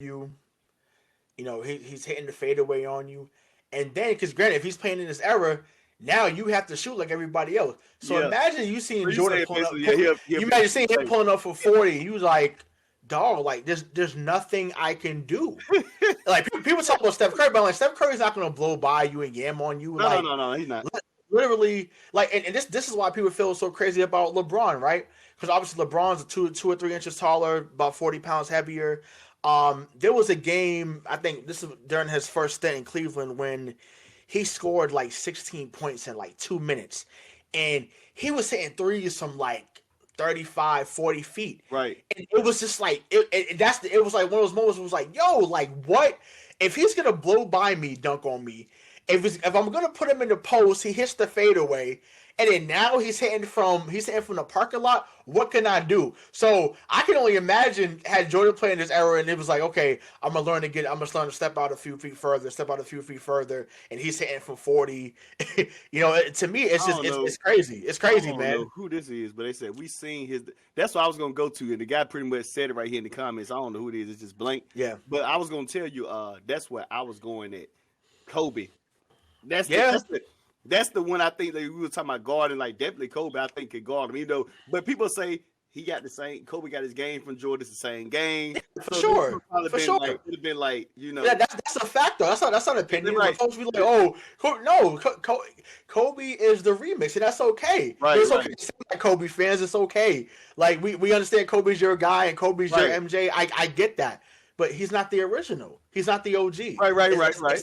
you. He's hitting the fadeaway on you, and then because granted, if he's playing in this era, now you have to shoot like everybody else. So Yeah. imagine you seeing So you Jordan say pulling up. basically, yeah, he'll You be imagine seeing him like, pulling up for 40. You was like, dog, like there's nothing I can do. Like people talk about Steph Curry, but like Steph Curry's not gonna blow by you and yam on you. no, no, Like no, no, he's not. literally, like, and this is why people feel so crazy about LeBron, right? Because obviously LeBron's 2 or 3 inches taller, about 40 pounds heavier. There was a game, I think this is during his first stint in Cleveland, when he scored like 16 points in like 2 minutes, and he was hitting threes from like 35, 40 feet. Right. And it was just like it was like one of those moments where it was like, yo, like what? If he's gonna blow by me, dunk on me, if I'm gonna put him in the post, he hits the fadeaway, and then now he's hitting from the parking lot. What can I do? So I can only imagine had Jordan playing this era, and it was like, okay, I'm gonna learn to step out a few feet further, and he's hitting from 40. To me, it's just it's crazy. It's crazy, I don't man. know who this is, but they said we seen his. That's what I was gonna go to, and the guy pretty much said it right here in the comments. I don't know who it is. It's just blank. Yeah. But I was gonna tell you, that's where I was going at. Kobe. That's the one I think that we were talking about guarding, like definitely Kobe. I think could guard him, But people say he got the same. Kobe got his game from Jordan. It's the same game. For sure. It'd have been like Yeah, that's a fact though. That's not an opinion. Right. Folks be like, oh, Kobe is the remix, and that's okay. Right. It's okay to say like Kobe fans. It's okay. Like we understand Kobe's your guy and Kobe's your MJ. I get that. But he's not the original. He's not the OG. Right.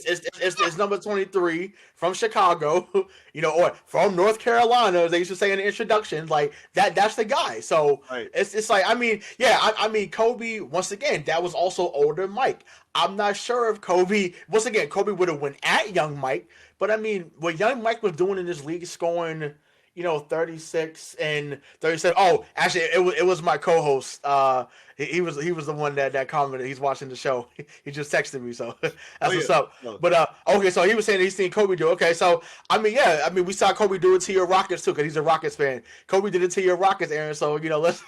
It's number 23 from Chicago, or from North Carolina, as they used to say in the introduction. Like that's the guy. So it's like, I mean, Kobe, once again, that was also older Mike. I'm not sure if Kobe would have went at young Mike, but I mean, what young Mike was doing in this league, scoring 36 and 37. Oh, actually, it was my co-host. He was the one that commented. He's watching the show. He just texted me, so that's what's up. Oh. But okay, so he was saying he's seen Kobe do it. Okay, so we saw Kobe do it to your Rockets too, because he's a Rockets fan. Kobe did it to your Rockets, Aaron. So let's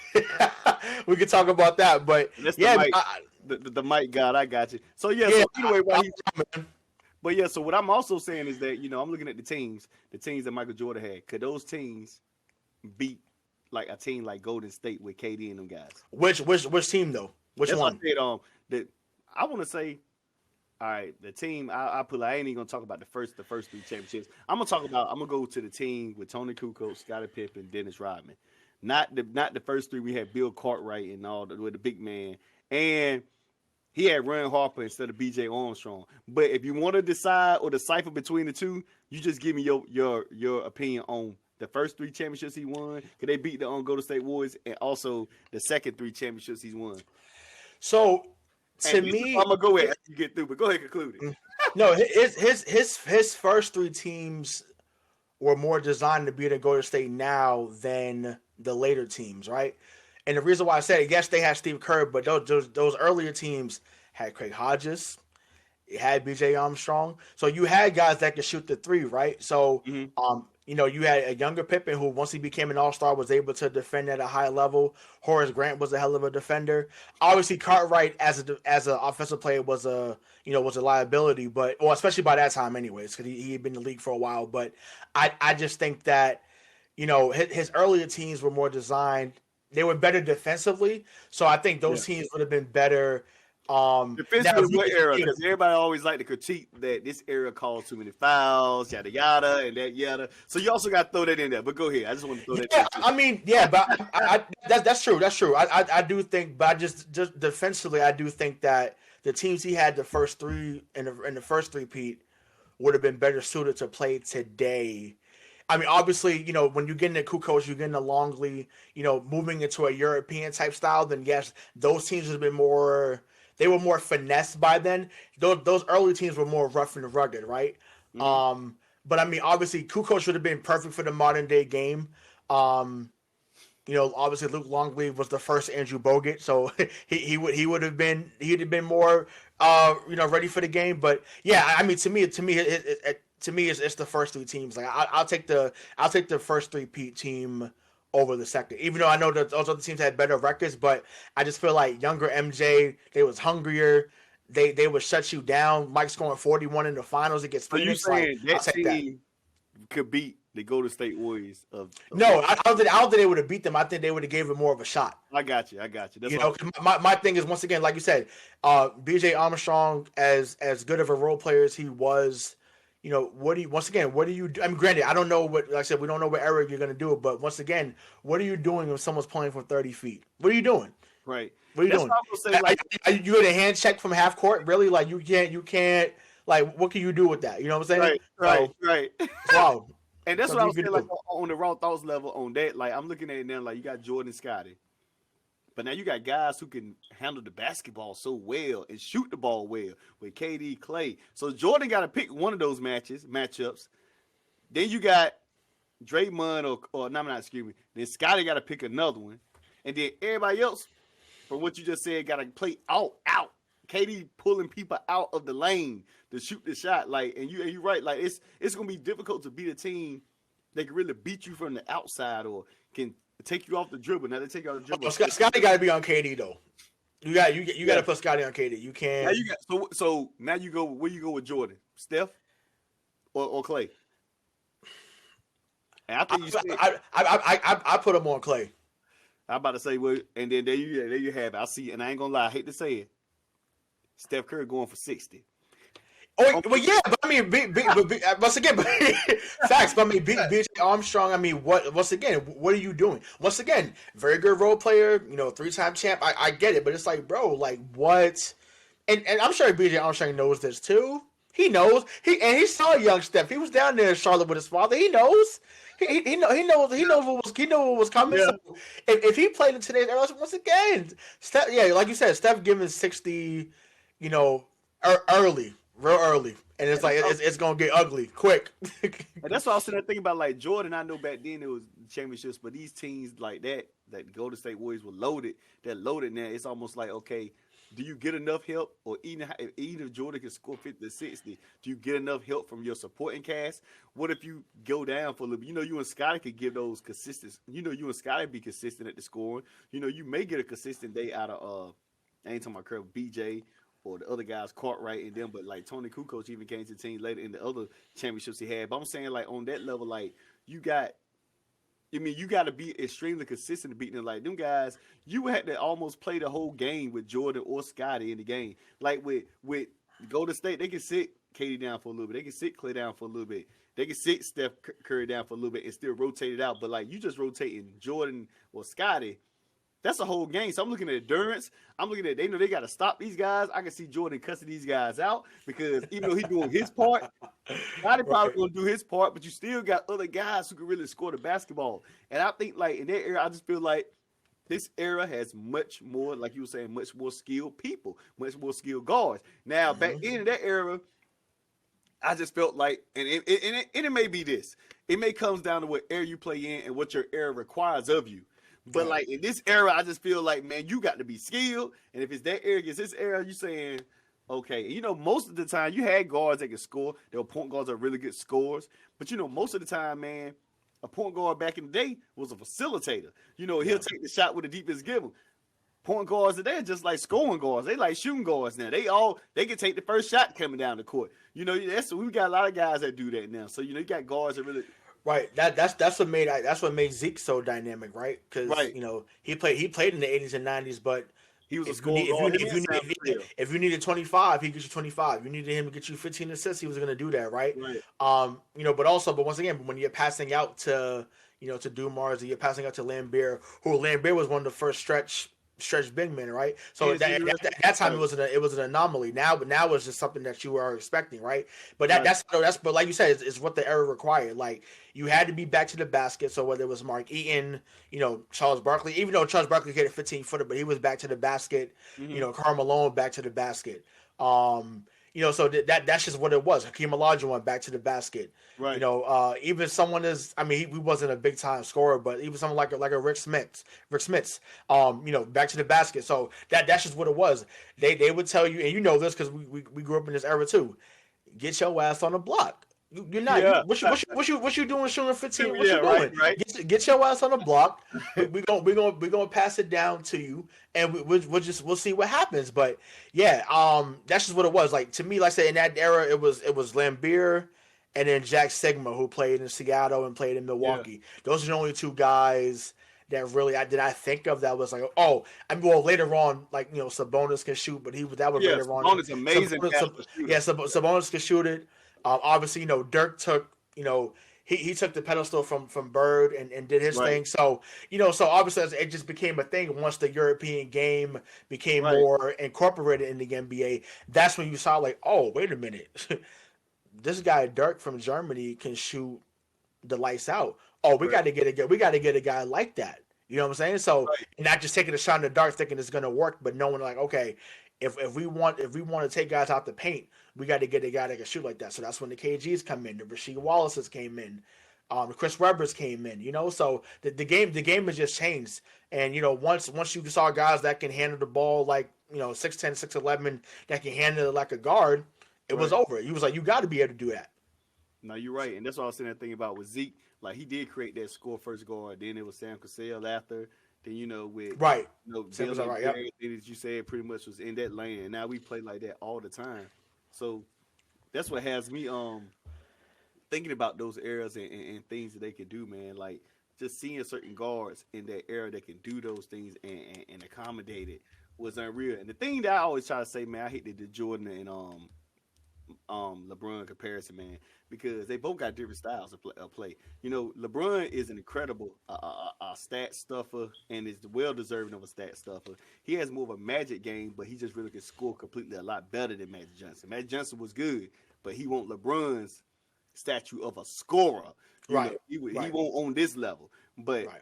we can talk about that. But the Mike God, I got you. So so anyway, but yeah, so what I'm also saying is that, I'm looking at the teams that Michael Jordan had. Could those teams beat like a team like Golden State with KD and them guys? Which team though? Which one? I want to say, all right, the team I ain't even gonna talk about the first 3 championships. I'm gonna go to the team with Tony Kukoc, Scottie Pippen, Dennis Rodman. Not the first 3. We had Bill Cartwright and all with the big man. And he had Ron Harper instead of B.J. Armstrong. But if you want to decide or decipher between the two, you just give me your opinion on the first 3 championships he won. Could they beat the Golden State Warriors, and also the second 3 championships he's won? So to me, I'm gonna go ahead after you get through, but go ahead, conclude it. No, his first 3 teams were more designed to beat a Golden State now than the later teams, right? And the reason why I said it, yes, they had Steve Kerr, but those earlier teams had Craig Hodges, it had B.J. Armstrong. So you had guys that could shoot the 3, right? So, you had a younger Pippen who, once he became an all-star, was able to defend at a high level. Horace Grant was a hell of a defender. Obviously, Cartwright as an offensive player was a liability, but especially by that time, anyways, because he had been in the league for a while. But I just think that his earlier teams were more designed. They were better defensively, so I think those teams would have been better. Defensively, what era? Because everybody always like to critique that this era calls too many fouls, yada yada, and that yada. So you also got to throw that in there. But go ahead. I just want to throw that. But that's true. That's true. I do think, but just defensively, I do think that the teams he had the first 3 in the first 3 Pete would have been better suited to play today. I mean, obviously, when you get into Kukoc, you get into Longley, moving into a European type style, then yes, those teams would have been more. They were more finessed by then. Those early teams were more rough and rugged, right? Mm-hmm. But I mean, obviously, Kukoc would have been perfect for the modern day game. Obviously, Luke Longley was the first Andrew Bogut, so he'd have been more ready for the game. But yeah, I mean, to me, it's the first 3 teams. Like I'll take the first 3 Pete team over the second. Even though I know that those other teams had better records, but I just feel like younger MJ, they was hungrier. They would shut you down. Mike scoring 41 in the finals against So you Phoenix. saying Like, I'll that take that. team could beat the Golden State Warriors No, I don't think they would have beat them. I think they would have gave it more of a shot. I got you. That's You know, my thing is, once again, like you said, BJ Armstrong, as good of a role player as he was, you know, what do you do? I mean, granted, I don't know what, like I said, we don't know what era you're going to do it, but once again, what are you doing if someone's playing from 30 feet? What are you doing? Right. What are you doing? Say, like, are you going to hand check from half court? Really? Like, you can't, like, what can you do with that? You know what I'm saying? Right. Wow. And that's what I'm saying, like, on the raw thoughts level on that, like, I'm looking at it now, like, you got Jordan Scotty. But now you got guys who can handle the basketball so well and shoot the ball well with KD, Clay. So Jordan got to pick one of those matchups. Then you got Draymond Then Scotty got to pick another one. And then everybody else, from what you just said, got to play out. KD pulling people out of the lane to shoot the shot. Like, and you're right. Like, it's going to be difficult to beat a team that can really beat you from the outside or can take you off the dribble. Now they take you off the dribble. Scotty got to be on KD though. You got to put Scotty on KD. You can't. Now you got so now you go where you go with Jordan, Steph, or Clay. And I think I put him on Clay. I'm about to say, well, and then there you have it. I see, and I ain't gonna lie, I hate to say it. Steph Curry going for 60. Oh, well, yeah, but I mean, once again, facts. But I mean, BJ Armstrong. I mean, once again, what are you doing? Once again, very good role player. You know, 3-time champ. I get it, but it's like, bro, like what? And I'm sure BJ Armstrong knows this too. He knows. He saw young Steph. He was down there in Charlotte with his father. He knows. He knows what was coming. Yeah. So if he played in today's era, once again, Steph, yeah, like you said, Steph giving 60, you know, real early, and it's like it's gonna get ugly quick. And that's what I was sitting there thinking about. Like Jordan, I know back then it was championships, but these teams like that Golden State Warriors were loaded. They're loaded now. It's almost like, okay, do you get enough help, or even if Jordan can score 50 to 60, do you get enough help from your supporting cast? What if you go down for a little bit? You know, you and Scotty could give those consistent. You know, you and Scotty be consistent at the scoring. You know, you may get a consistent day out of I ain't talking about Curry, BJ. Or the other guys Cartwright and them, but like Tony Kukoc even came to the team later in the other championships he had. But I'm saying, like, on that level, like, you got to be extremely consistent to beat them. Like, them guys, you had to almost play the whole game with Jordan or Scotty in the game. Like with Golden State, they can sit KD down for a little bit. They can sit Clay down for a little bit. They can sit Steph Curry down for a little bit and still rotate it out. But like, you just rotating Jordan or Scotty. That's a whole game. So I'm looking at endurance. I'm looking at, they know they got to stop these guys. I can see Jordan cussing these guys out because even though he's doing his part, Scotty probably going to do his part, but you still got other guys who can really score the basketball. And I think, like, in that era, I just feel like this era has much more, like you were saying, much more skilled people, much more skilled guards. Now, back in that era, I just felt like, and it may be this. It may come down to what era you play in and what your era requires of you. But, like, in this era, I just feel like, man, you got to be skilled. And if it's that era against this era, you're saying, okay. You know, most of the time, you had guards that could score. There were point guards that were really good scorers. But, you know, most of the time, man, a point guard back in the day was a facilitator. You know, he'll take the shot with the deepest given. Point guards today are just like scoring guards. They like shooting guards now. They can take the first shot coming down the court. You know, we got a lot of guys that do that now. So, you know, you got guards that really... Right, that's what made Zeke so dynamic, right? Because you know he played in the 80s and 90s, but he was a scoring guard. If you needed 25, he gets you 25. You needed him to get you 15 assists, he was going to do that, right? You know, but once again, when you're passing out to Dumars, you're passing out to Lambert, who Lambert was one of the first stretch big men, right? So at that time it was an anomaly. Now it's just something that you are expecting, right? But that's but like you said, it's what the era required. Like you had to be back to the basket. So whether it was Mark Eaton, you know, Charles Barkley, even though Charles Barkley hit a 15-footer, but he was back to the basket. You know, Karl Malone back to the basket. You know, so that's just what it was. Hakeem Olajuwon back to the basket. Right. You know, even someone he wasn't a big time scorer, but even someone like a Rick Smits, you know, back to the basket. So that's just what it was. They would tell you, and you know this because we grew up in this era too. Get your ass on the block. You're not. Yeah. What you doing shooting 15? What Yeah, you right, doing? right. Get your ass on the block. We gonna pass it down to you, and we'll see what happens. But yeah, that's just what it was. Like to me, like I said, in that era, it was Lambeer and then Jack Sigma who played in Seattle and played in Yeah. Milwaukee. Those are the only two guys that really I think of that was like, oh, I mean, well, later on, like, Sabonis can shoot, but that was Yeah, later on. Sabonis amazing basket shooter. Yeah, Sabonis can shoot it. Obviously, Dirk took, he took the pedestal from Bird and did his Right, thing. So, so obviously it just became a thing once the European game became right, more incorporated in the NBA. That's when you saw like, oh, wait a minute, this guy Dirk from Germany can shoot the lights out. Oh, we right, got to get a guy like that. You know what I'm saying? So right, not just taking a shot in the dark thinking it's gonna work, but knowing like, okay, if we want to take guys out the paint, we got to get a guy that can shoot like that. So that's when the KGs come in, the Rasheed Wallaces came in, the Chris Webbers came in. So the game has just changed. And once you saw guys that can handle the ball like 6'10", 6'11", that can handle it like a guard, it was right. over. He was like, you got to be able to do that. No, you're right, and that's what I was saying. That thing about with Zeke, like he did create that score first guard. Then it was Sam Cassell after. Then with Right. Sam was Dylan, all right. Yep. everything that you said pretty much was in that lane. And now we play like that all the time. So that's what has me thinking about those eras and things that they can do, man. Like just seeing certain guards in that era that can do those things and accommodate it was unreal. And the thing that I always try to say, man, I hate the Jordan and LeBron comparison, man, because they both got different styles of play. LeBron is an incredible stat stuffer and is well deserving of a stat stuffer. He has more of a magic game, but he just really can score completely a lot better than Magic Johnson. Magic Johnson was good, but he won't LeBron's statue of a scorer. Right. He Right. won't on this level, but. Right.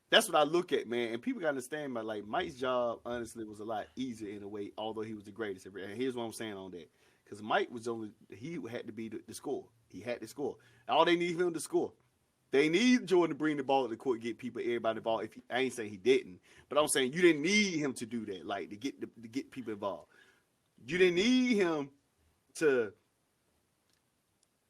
That's what I look at, man. And people got to understand, but like Mike's job, honestly, was a lot easier in a way, although he was the greatest. And here's what I'm saying on that. Because Mike he had to be the scorer. He had to score. All they need him to score. They need Jordan to bring the ball to the court, get everybody involved. I ain't saying he didn't, but I'm saying you didn't need him to do that, like to get people involved. You didn't need him to.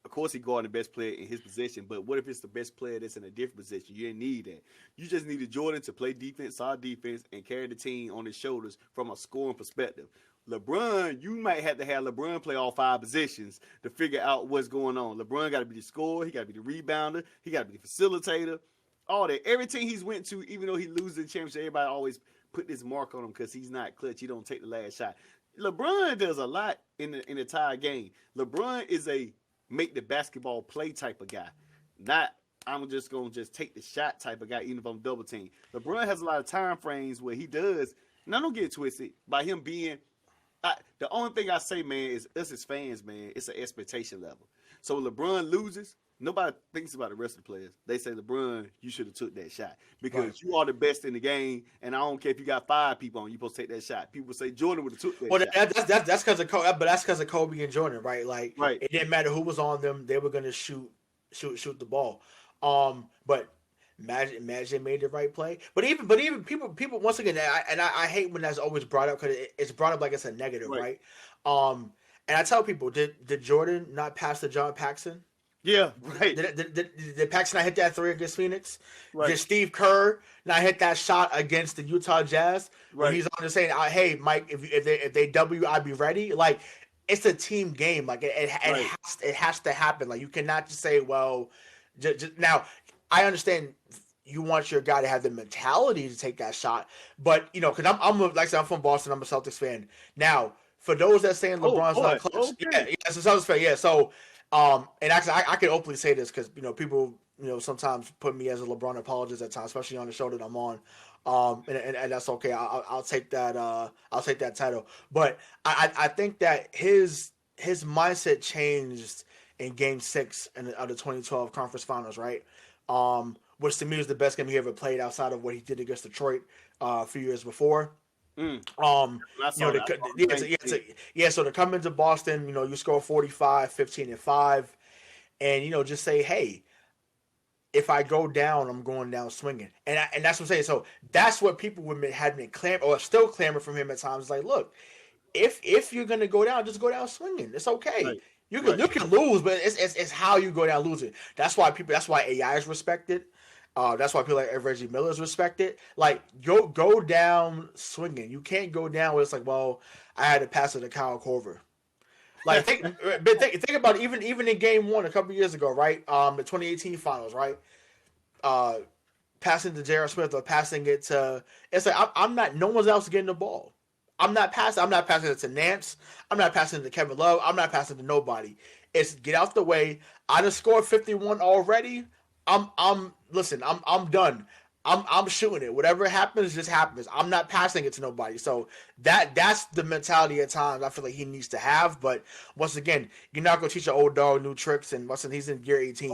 Of course, he guarded the best player in his position, but what if it's the best player that's in a different position? You didn't need that. You just needed Jordan to play defense, solid defense, and carry the team on his shoulders from a scoring perspective. LeBron, you might have to have LeBron play all 5 positions to figure out what's going on. LeBron got to be the scorer. He got to be the rebounder. He got to be the facilitator. All that. Everything he's went to, even though he loses the championship, everybody always put this mark on him because he's not clutch. He don't take the last shot. LeBron does a lot in the entire game. LeBron is a make the basketball play type of guy. Not I'm just going to take the shot type of guy, even if I'm double team. LeBron has a lot of time frames where he does, and I don't get twisted, by him being the only thing I say, man, is us as fans, man, it's an expectation level. So when LeBron loses, nobody thinks about the rest of the players. They say, LeBron, you should have took that shot because you are the best in the game, and I don't care if you got 5 people on, you're supposed to take that shot. People say Jordan would have took that shot. That's because of Kobe, but that's because of Kobe and Jordan, right? Like, right. It didn't matter who was on them; they were going to shoot the ball. But Magic made the right play. But even people once again, I hate when that's always brought up because it's brought up like it's a negative, right? And I tell people, did Jordan not pass to John Paxson? Yeah, right. Did Paxson not hit that 3 against Phoenix? Right. Did Steve Kerr not hit that shot against the Utah Jazz? Right. When he's on there saying, "Hey, Mike, if they W, I'd be ready." Like, it's a team game. Like it has to happen. Like you cannot just say, "Well, just now." I understand you want your guy to have the mentality to take that shot, but because I'm like I said, I'm from Boston. I'm a Celtics fan. Now, for those that saying LeBron's not clutch, it's a Celtics fan. Yeah, so. And actually, I can openly say this because people sometimes put me as a LeBron apologist at times, especially on the show that I'm on. And that's okay. I'll take that. I'll take that title. But I think that his mindset changed in Game 6 of the 2012 Conference Finals, right? Which to me was the best game he ever played outside of what he did against Detroit a few years before. So to come into Boston, you score 45, 15 and 5, and just say, hey, if I go down, I'm going down swinging, and that's what I'm saying. So that's what people had been clamoring or still clamoring from him at times. Like, look, if you're gonna go down, just go down swinging. It's okay. Right. You can lose, but it's how you go down losing. That's why AI is respected. That's why people like Reggie Miller is respected. Like go down swinging. You can't go down where it's like, well, I had to pass it to Kyle Korver. Like think about it, even in Game 1 a couple years ago, right? The 2018 Finals, right? Passing to J.R. Smith or passing it to, it's like I'm not. No one's else getting the ball. I'm not passing it to Nance. I'm not passing it to Kevin Love. I'm not passing it to nobody. It's get out the way. I just scored 51 already. I'm done. I'm shooting it. Whatever happens, just happens. I'm not passing it to nobody. So that's the mentality at times I feel like he needs to have. But once again, you're not gonna teach an old dog new tricks. And he's in year 18,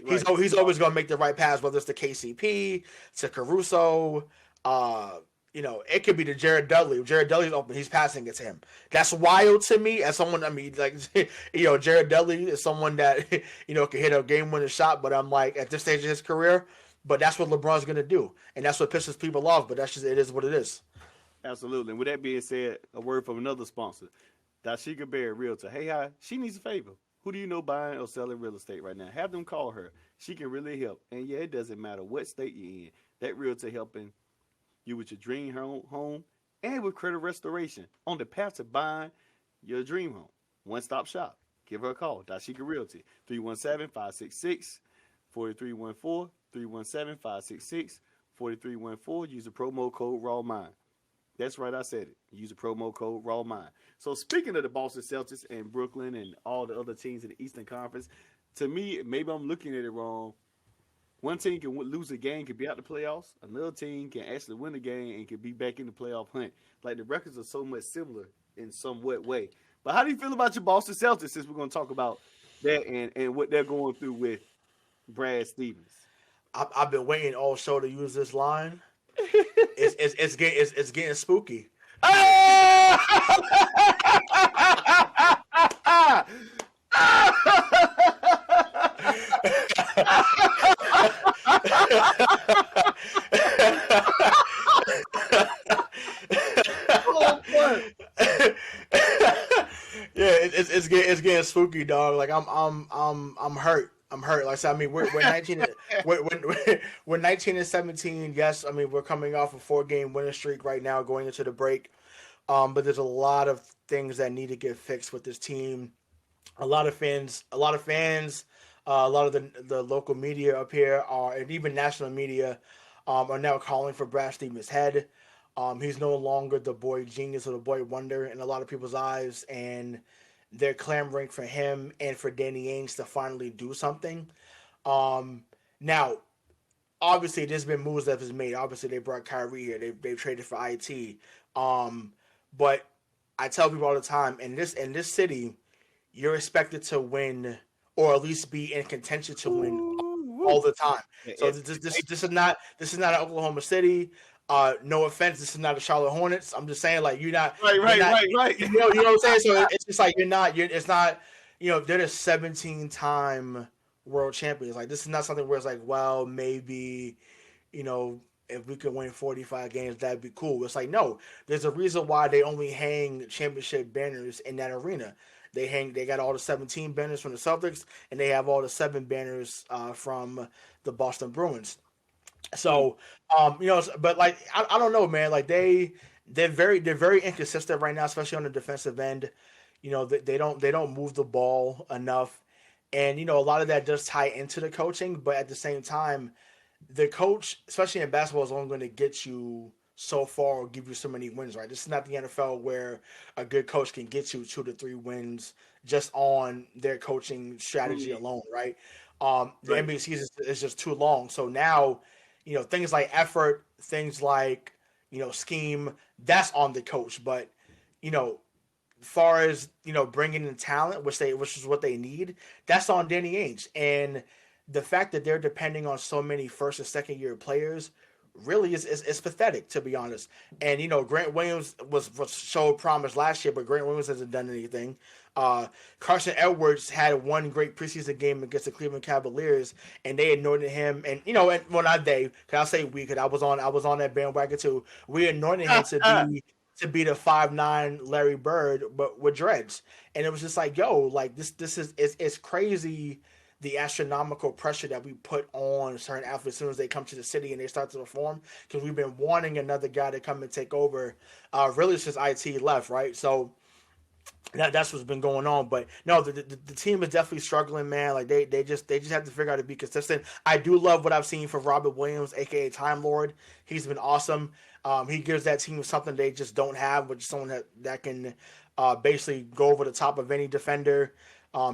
he's always gonna make the right pass, whether it's to KCP, to Caruso. It could be to Jared Dudley. If Jared Dudley's open, he's passing it to him. That's wild to me as someone, Jared Dudley is someone that, can hit a game-winning shot, but I'm like, at this stage of his career, but that's what LeBron's going to do. And that's what pisses people off, but that's just, it is what it is. Absolutely. And with that being said, a word from another sponsor, Dashika Berry Realtor. Hey, hi. She needs a favor. Who do you know buying or selling real estate right now? Have them call her. She can really help. And yeah, it doesn't matter what state you're in. That realtor helping you with your dream home and with credit restoration on the path to buying your dream home. One-stop shop. Give her a call. Dashika Realty. 317-566-4314. 317-566-4314. Use the promo code RAWMIND. That's right, I said it. Use the promo code RAWMIND. So speaking of the Boston Celtics and Brooklyn and all the other teams in the Eastern Conference, to me, maybe I'm looking at it wrong. One team can lose a game, can be out the playoffs. Another team can actually win the game and can be back in the playoff hunt. Like, the records are so much similar in somewhat way. But how do you feel about your Boston Celtics, since we're going to talk about that and what they're going through with Brad Stevens? I've been waiting all show to use this line. It's getting spooky. It's getting spooky, dog. Like I'm hurt. I'm hurt. Like I said, I mean, we're 19. We're 19 and 17. Yes, I mean we're coming off a 4-game winning streak right now, going into the break. But there's a lot of things that need to get fixed with this team. A lot of fans, a lot of the local media up here and even national media are now calling for Brad Stevens' head. He's no longer the boy genius or the boy wonder in a lot of people's eyes, and they're clamoring for him and for Danny Ainge to finally do something. Now, obviously, there's been moves that have been made. Obviously, they brought Kyrie here. They've traded for IT. But I tell people all the time, in this city, you're expected to win or at least be in contention to win all the time. So this is not an Oklahoma City. No offense, this is not a Charlotte Hornets. I'm just saying, like, you're not right. You know what I'm saying? So it's just like it's not, they're the 17-time world champions. Like, this is not something where it's like, well, maybe, if we could win 45 games, that'd be cool. It's like, no, there's a reason why they only hang championship banners in that arena. They got all the 17 banners from the Celtics, and they have all the 7 banners from the Boston Bruins. So, but like, I don't know, man. Like they're very inconsistent right now, especially on the defensive end. They don't move the ball enough, and a lot of that does tie into the coaching. But at the same time, the coach, especially in basketball, is only going to get you so far or give you so many wins, right? This is not the NFL where a good coach can get you 2 to 3 wins just on their coaching strategy alone, right? The NBA season is just too long. So now, things like effort, things like, scheme, that's on the coach. But, as far as, bringing in talent, which is what they need, that's on Danny Ainge. And the fact that they're depending on so many first and second year players really is pathetic, to be honest. And Grant Williams was showed promise last year, but Grant Williams hasn't done anything. Carson Edwards had one great preseason game against the Cleveland Cavaliers, and they anointed him. And not they, because I'll say we, because I was on that bandwagon too. We anointed him to be the 5'9" Larry Bird, but with dreads. And it was just like, yo, like this is it's crazy the astronomical pressure that we put on certain athletes as soon as they come to the city and they start to perform, because we've been wanting another guy to come and take over, really since IT left, right? So that's what's been going on. But no, the team is definitely struggling, man. Like they just have to figure out to be consistent. I do love what I've seen from Robert Williams, aka Time Lord. He's been awesome. He gives that team something they just don't have, which is someone that can basically go over the top of any defender.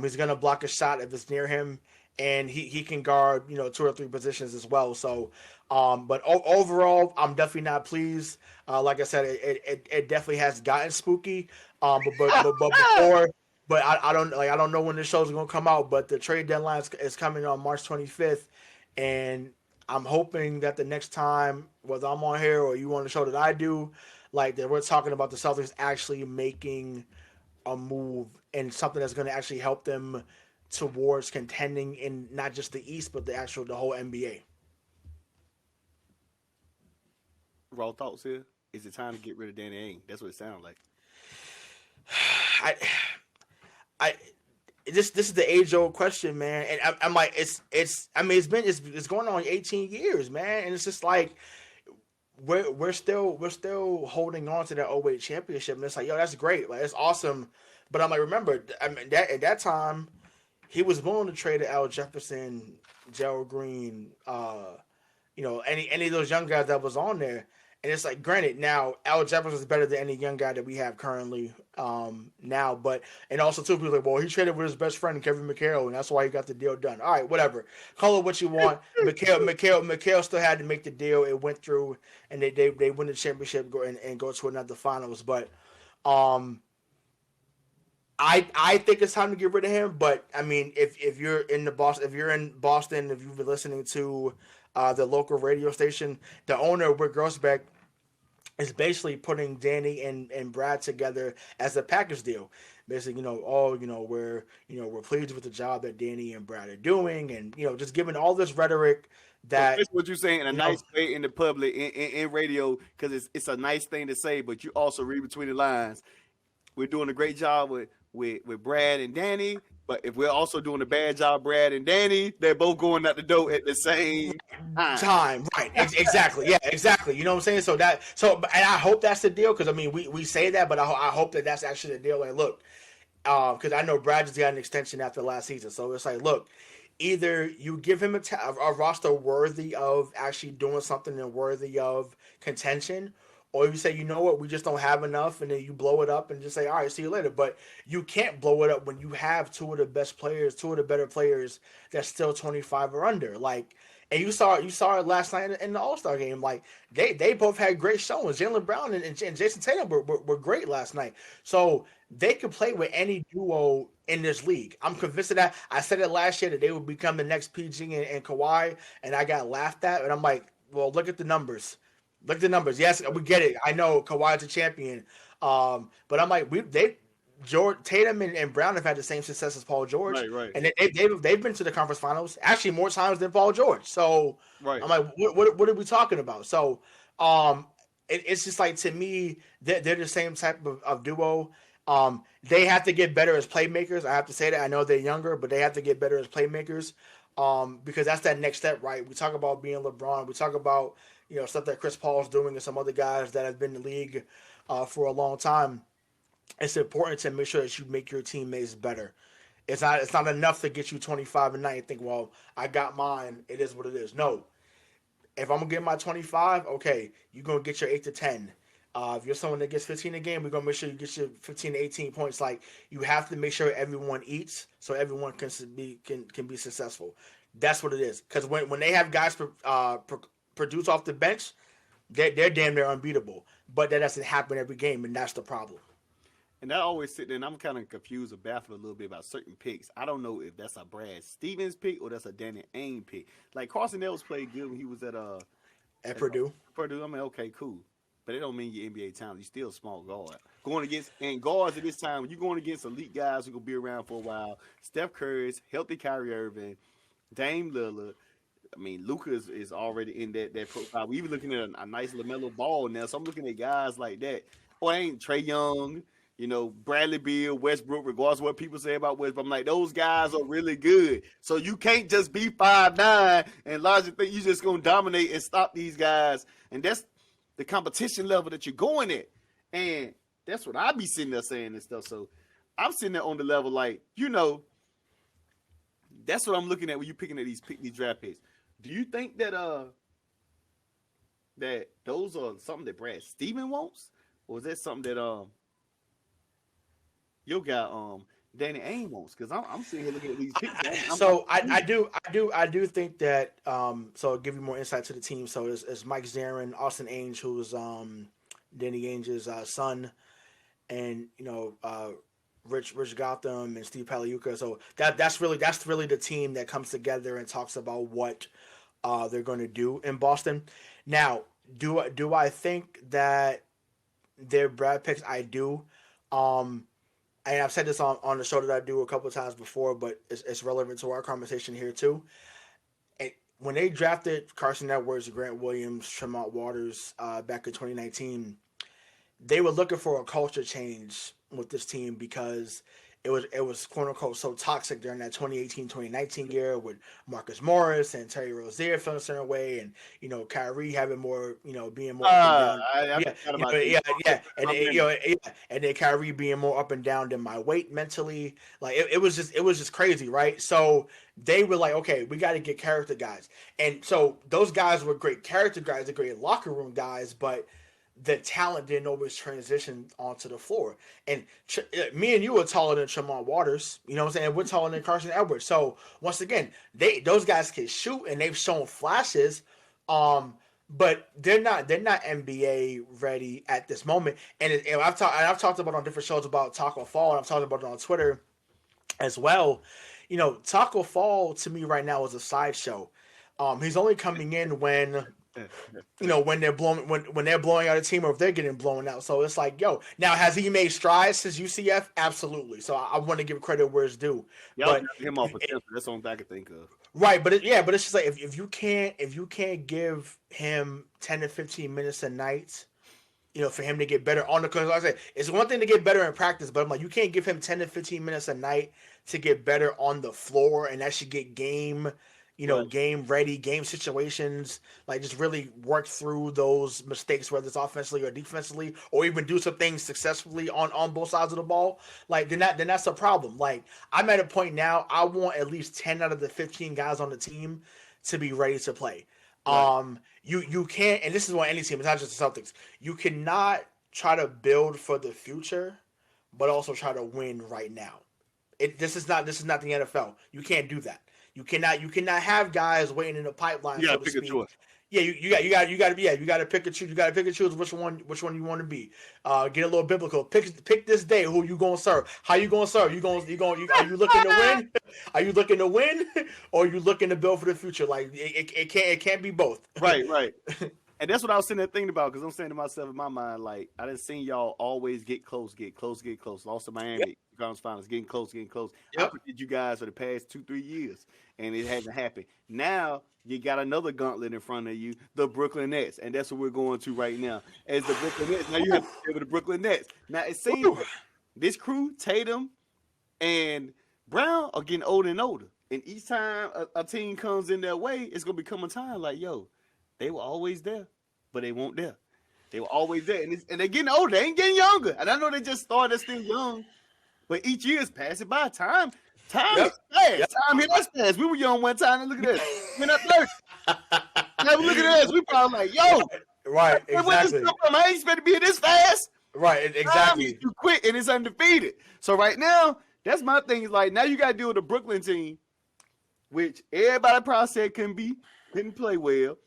He's gonna block a shot if it's near him, and he can guard, you know, 2 or 3 positions as well. So, but overall, I'm definitely not pleased. Like I said, it definitely has gotten spooky. But before, but I don't know when the show's gonna come out. But the trade deadline is coming on March 25th, and I'm hoping that the next time, whether I'm on here or you on the show that I do, like that we're talking about the Celtics actually making a move and something that's going to actually help them towards contending in not just the East but the whole NBA. Raw thoughts here. Is it time to get rid of Danny Ainge? That's what it sounds like. I this is the age old question, man, and I'm like it's going on 18 years, man, and it's just like we're still holding on to that '08 championship, and it's like, yo, that's great, like it's awesome, but I'm like, remember, I mean, that at that time he was willing to trade to Al Jefferson, Gerald Green, you know, any of those young guys that was on there. And it's like, granted, now Al Jefferson is better than any young guy that we have currently now. But, and also, too, people are like, well, he traded with his best friend, Kevin McHale, and that's why he got the deal done. All right, whatever. Call it what you want. McHale still had to make the deal. It went through, and they win the championship and go to another finals. But I think it's time to get rid of him. But, I mean, if you're in Boston, if you've been listening to the local radio station, the owner, Rick Grossbeck, is basically putting Danny and Brad together as a package deal. Basically, we're pleased with the job that Danny and Brad are doing, and just giving all this rhetoric that. That's what you're saying in a nice way in the public, in radio, because it's a nice thing to say, but you also read between the lines. We're doing a great job with Brad and Danny, but if we're also doing a bad job, Brad and Danny, they're both going out the door at the same time. Right. Exactly. Yeah, exactly. You know what I'm saying? And I hope that's the deal, because, I mean, we say that, but I hope that that's actually the deal. Like, look, because I know Brad just got an extension after last season. So it's like, look, either you give him a roster worthy of actually doing something and worthy of contention, or you say, you know what, we just don't have enough, and then you blow it up and just say, all right, see you later. But you can't blow it up when you have two of the better players that's still 25 or under. Like, and you saw it last night in the All-Star game. Like, they both had great showings. Jaylen Brown and Jason Tatum were great last night. So they could play with any duo in this league. I'm convinced of that. I said it last year that they would become the next PG and Kawhi, and I got laughed at. And I'm like, well, look at the numbers. Look at the numbers. Yes, we get it. I know Kawhi's a champion. But I'm like, Tatum and Brown have had the same success as Paul George. Right. And they've been to the conference finals actually more times than Paul George. So right. I'm like, what are we talking about? So it's just like, to me, they're the same type of duo. They have to get better as playmakers. I have to say that. I know they're younger, but they have to get better as playmakers. Because that's that next step, right? We talk about being LeBron. We talk about stuff that Chris Paul's doing and some other guys that have been in the league for a long time. It's important to make sure that you make your teammates better. It's not enough to get you 25 a night and think, well, I got mine. It is what it is. No. If I'm going to get my 25, okay, you're going to get your 8 to 10. If you're someone that gets 15 a game, we're going to make sure you get your 15 to 18 points. Like, you have to make sure everyone eats so everyone can be successful. That's what it is. Because when they have guys produce off the bench, they're damn near unbeatable. But that doesn't happen every game, and that's the problem. And I always sit there, and I'm kind of confused or baffled a little bit about certain picks. I don't know if that's a Brad Stevens pick or that's a Danny Ainge pick. Like, Carson Edwards played good when he was at Purdue. Purdue, I mean, okay, cool. But it don't mean you're NBA talent. You're still a small guard. Going against, and guards at this time, when you're going against elite guys who going to be around for a while, Steph Curry's, healthy Kyrie Irving, Dame Lillard. I mean, Luka is already in that profile. We're even looking at a nice LaMelo Ball now. So I'm looking at guys like that. or ain't Trey Young, Bradley Beal, Westbrook, regardless of what people say about Westbrook. I'm like, those guys are really good. So you can't just be 5'9" and largely think you're just gonna dominate and stop these guys. And that's the competition level that you're going at. And that's what I be sitting there saying and stuff. So I'm sitting there on the level like, that's what I'm looking at when you're picking at these draft picks. Do you think that that those are something that Brad Stevens wants? Or is that something that your guy Danny Ainge wants? Because I'm sitting here looking at these picks. I do think that so I'll give you more insight to the team. So it's Mike Zarin, Austin Ainge, who's Danny Ainge's son, and Rich Gotham and Steve Paliuca. So that's really the team that comes together and talks about what they're going to do in Boston. Now, do I think that they're Brad picks? I do. And I've said this on the show that I do a couple of times before, but it's relevant to our conversation here too. And when they drafted Carson Edwards, Grant Williams, Tremont Waters back in 2019, they were looking for a culture change with this team because it was quote unquote so toxic during that 2018-2019 year with Marcus Morris and Terry Rozier feeling a certain way, and Kyrie having more being more up and down. And then Kyrie being more up and down than my weight mentally. Like it was just crazy, right? So they were like, okay, we got to get character guys, and so those guys were great character guys, they're great locker room guys, but the talent didn't always transition onto the floor. And me and you are taller than Tremont Waters, you know what I'm saying? We're taller than Carson Edwards. So once again, those guys can shoot and they've shown flashes, but they're not NBA ready at this moment. And I've talked about on different shows about Taco Fall, and I've talked about it on Twitter as well. Taco Fall to me right now is a sideshow. He's only coming in when when they're blowing out a team, or if they're getting blown out. So it's like, now has he made strides since UCF? Absolutely. So I want to give credit where it's due. But him off potential. That's the only thing I can think of. Right, but it's just like if you can't give him 10 to 15 minutes a night, for him to get better on the court. Like I said, it's one thing to get better in practice, but I'm like, you can't give him 10 to 15 minutes a night to get better on the floor and actually get game ready, game situations, like just really work through those mistakes, whether it's offensively or defensively, or even do some things successfully on both sides of the ball. Like then that's a problem. Like I'm at a point now, I want at least 10 out of the 15 guys on the team to be ready to play. Right. You can't, and this is what any team, it's not just the Celtics. You cannot try to build for the future, but also try to win right now. This is not the NFL. You can't do that. You cannot have guys waiting in the pipeline. You gotta pick a choice. Yeah, you got to pick and choose. You got to pick and choose which one you want to be. Get a little biblical. Pick this day who you gonna serve. How you gonna serve? Are you looking to win? Are you looking to win, or are you looking to build for the future? Like it can't be both. Right. And that's what I was sitting there thinking about, because I'm saying to myself in my mind, like, I done seen y'all always get close. Lost to Miami, conference finals, getting close. Yep. I predicted you guys for the past 2-3 years, and it hasn't happened. Now you got another gauntlet in front of you, the Brooklyn Nets, and that's what we're going to right now. As the Brooklyn Nets, now you have to stay with the Brooklyn Nets. Now it seems this crew, Tatum and Brown, are getting older and older, and each time a team comes in their way, it's gonna become a time like, they were always there, but they weren't there. They were always there, and they're getting older. They ain't getting younger. And I know they just started still young, but each year is passing by. Time is fast. Yep. Time hit us fast. We were young one time, and look at this. We're not 30. Now look at us. We probably like, right, exactly. I ain't expect to be this fast. Right, exactly. Time is too quick, and it's undefeated. So right now, that's my thing. Is like, now you got to deal with the Brooklyn team, which everybody probably said couldn't play well.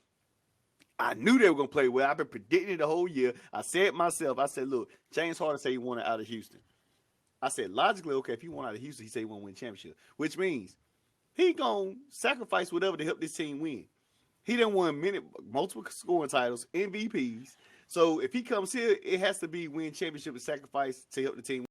I knew they were going to play well. I've been predicting it the whole year. I said myself, look, James Harden said he wanted out of Houston. I said, logically, okay, if he wanted out of Houston, he said he want to win a championship, which means he going to sacrifice whatever to help this team win. He done won multiple scoring titles, MVPs. So if he comes here, it has to be win championship and sacrifice to help the team